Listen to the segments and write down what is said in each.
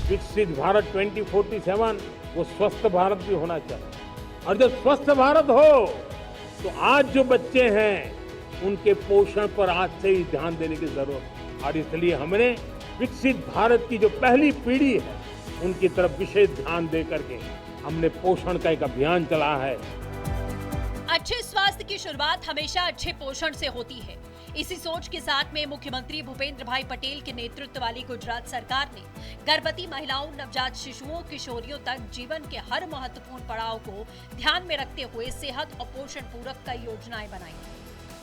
विकसित भारत 2047 वो स्वस्थ भारत भी होना चाहिए। और जब स्वस्थ भारत हो तो आज जो बच्चे हैं उनके पोषण पर आज से ही ध्यान देने की जरूरत है। और इसलिए हमने विकसित भारत की जो पहली पीढ़ी है उनकी तरफ विशेष ध्यान दे करके हमने पोषण का एक अभियान चला है। अच्छे स्वास्थ्य की शुरुआत हमेशा अच्छे पोषण से होती है। इसी सोच के साथ में मुख्यमंत्री भूपेंद्र भाई पटेल के नेतृत्व वाली गुजरात सरकार ने गर्भवती महिलाओं, नवजात शिशुओं, किशोरियों तक जीवन के हर महत्वपूर्ण पड़ाव को ध्यान में रखते हुए सेहत और पोषण पूरक कई योजनाएं बनाई।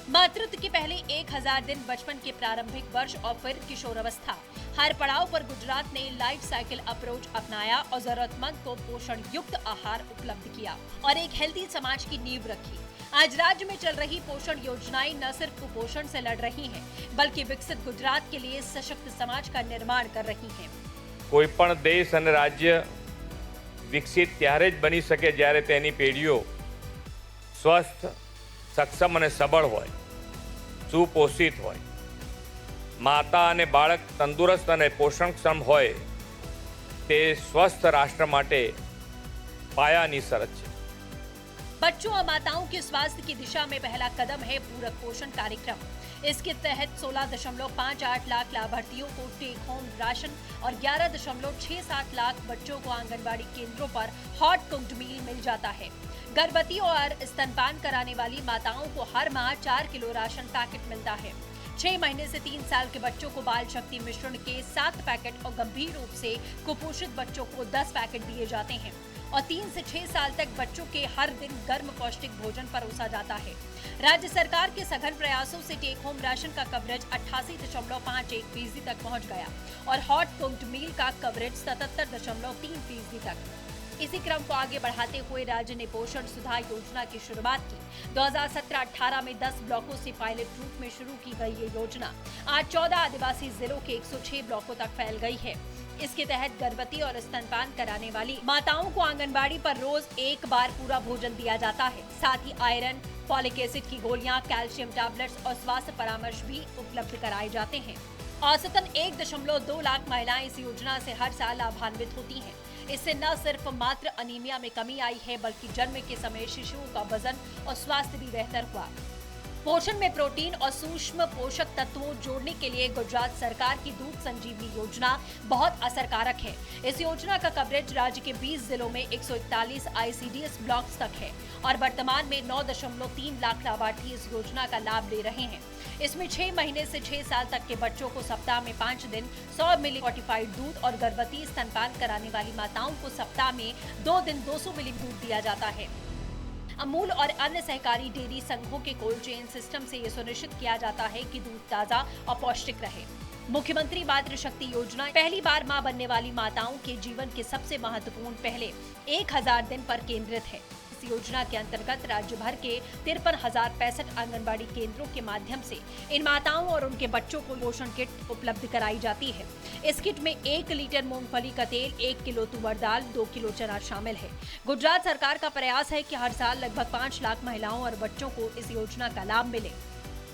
मातृत्व के पहले 1000 दिन, बचपन के प्रारंभिक वर्ष और फिर किशोरावस्था, हर पड़ाव पर गुजरात ने लाइफ साइकिल अप्रोच अपनाया और जरूरतमंद को पोषण युक्त आहार उपलब्ध किया और एक हेल्दी समाज की नींव रखी। आज राज्य में चल रही पोषण योजनाएं न सिर्फ कुपोषण से लड़ रही हैं, बल्कि विकसित गुजरात के लिए सशक्त समाज का निर्माण कर रही हैं। कोई पण देश અને રાજ્ય વિકસિત ત્યારે જ બની શકે જ્યારે તેની પેઢીઓ સ્વસ્થ, સક્ષમ અને સબળ હોય, સુપોષિત હોય, માતા અને બાળક તંદુરસ્ત અને પોષણક્ષમ હોય, તે સ્વસ્થ રાષ્ટ્ર માટે પાયાની શરત છે। बच्चों और माताओं के स्वास्थ्य की दिशा में पहला कदम है पूरक पोषण कार्यक्रम। इसके तहत 16.58 लाख लाभार्थियों को टेक होम राशन और 11.67 लाख बच्चों को आंगनबाड़ी केंद्रों पर हॉट कुक्ड मील मिल जाता है। गर्भवती और स्तनपान कराने वाली माताओं को हर माह 4 किलो राशन पैकेट मिलता है। 6 महीने से 3 साल के बच्चों को बाल शक्ति मिश्रण के 7 पैकेट और गंभीर रूप से कुपोषित बच्चों को 10 पैकेट दिए जाते हैं और 3 से 6 साल तक बच्चों के हर दिन गर्म पौष्टिक भोजन परोसा जाता है। राज्य सरकार के सघन प्रयासों से टेक होम राशन का कवरेज 88.51% तक पहुंच गया और हॉट कुक्ड मील का कवरेज 77.3% तक। इसी क्रम को आगे बढ़ाते हुए राज्य ने पोषण सुधार योजना की शुरुआत की। 2017-18 में 10 ब्लॉकों से पायलट रूप में शुरू की गई ये योजना आज 14 आदिवासी जिलों के 106 ब्लॉकों तक फैल गई है। इसके तहत गर्भवती और स्तनपान कराने वाली माताओं को आंगनबाड़ी पर रोज एक बार पूरा भोजन दिया जाता है। साथ ही आयरन, फॉलिक एसिड की गोलियां, कैल्शियम टैबलेट्स और स्वास्थ्य परामर्श भी उपलब्ध कराए जाते हैं। औसतन 1.2 लाख महिलाएं इस योजना से हर साल लाभान्वित होती हैं। इससे न सिर्फ मातृ अनीमिया में कमी आई है, बल्कि जन्म के समय शिशुओं का वजन और स्वास्थ्य भी बेहतर हुआ। पोषण में प्रोटीन और सूक्ष्म पोषक तत्वों जोड़ने के लिए गुजरात सरकार की दूध संजीवनी योजना बहुत असरकारक है। इस योजना का कवरेज राज्य के 20 जिलों में 141 ICDS ब्लॉक्स तक है और वर्तमान में 9.3 लाख लाभार्थी इस योजना का लाभ ले रहे हैं। इसमें 6 महीने से 6 साल तक के बच्चों को सप्ताह में 5 दिन 100 मिली फोर्टिफाइड दूध और गर्भवती स्तनपान कराने वाली माताओं को सप्ताह में 2 दिन 200 मिली दूध दिया जाता है। अमूल और अन्य सहकारी डेयरी संघों के कोल्ड चेन सिस्टम से ये सुनिश्चित किया जाता है कि दूध ताजा और पौष्टिक रहे। मुख्यमंत्री मातृशक्ति योजना पहली बार मां बनने वाली माताओं के जीवन के सबसे महत्वपूर्ण पहले 1000 दिन पर केंद्रित है। इस योजना के अंतर्गत राज्य भर के 53,065 आंगनबाड़ी केंद्रों के माध्यम से इन माताओं और उनके बच्चों को पोषण किट उपलब्ध कराई जाती है। इस किट में 1 लीटर मूंगफली का तेल, 1 किलो तुअर दाल, 2 किलो चना शामिल है। गुजरात सरकार का प्रयास है कि हर साल लगभग 5 लाख महिलाओं और बच्चों को इस योजना का लाभ मिले।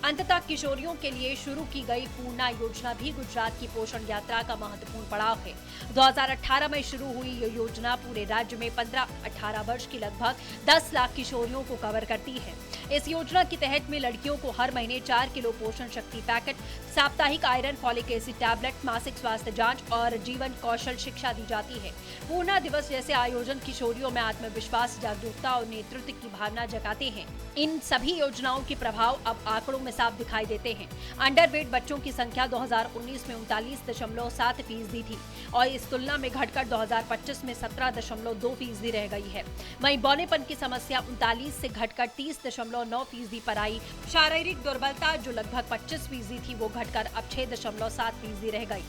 अंततः किशोरियों के लिए शुरू की गई पूर्णा योजना भी गुजरात की पोषण यात्रा का महत्वपूर्ण पड़ाव है। 2018 में शुरू हुई ये योजना पूरे राज्य में 15-18 वर्ष की लगभग 10 लाख किशोरियों को कवर करती है। इस योजना के तहत में लड़कियों को हर महीने 4 किलो पोषण शक्ति पैकेट, साप्ताहिक आयरन फॉलिक एसिड टैबलेट, मासिक स्वास्थ्य जांच और जीवन कौशल शिक्षा दी जाती है। पूर्णा दिवस जैसे आयोजन किशोरियों में आत्मविश्वास, जागरूकता और नेतृत्व की भावना जगाते हैं। इन सभी योजनाओं के प्रभाव अब आंकड़ों में साफ दिखाई देते हैं। अंडरवेट बच्चों की संख्या 2019 में 39.7% थी और इस तुलना में घटकर 2025 में 17.2% रह गई है। वहीं बौनेपन की समस्या 39 से घटकर 30.9% पर आई। शारीरिक दुर्बलता जो लगभग 25% थी वो घटकर अब 6.7% रह गई।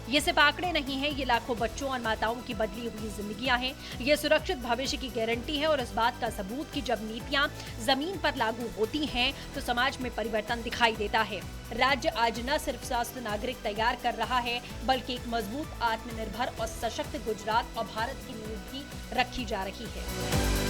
ये सिर्फ आंकड़े नहीं है, ये लाखों बच्चों और माताओं की बदली हुई जिंदगियां हैं। ये सुरक्षित भविष्य की गारंटी है और इस बात का सबूत कि जब नीतियां जमीन पर लागू होती हैं तो समाज में परिवर्तन दिखाई देता है। राज्य आज न सिर्फ स्वस्थ नागरिक तैयार कर रहा है, बल्कि एक मजबूत, आत्मनिर्भर और सशक्त गुजरात और भारत की नींव भी रखी जा रही है।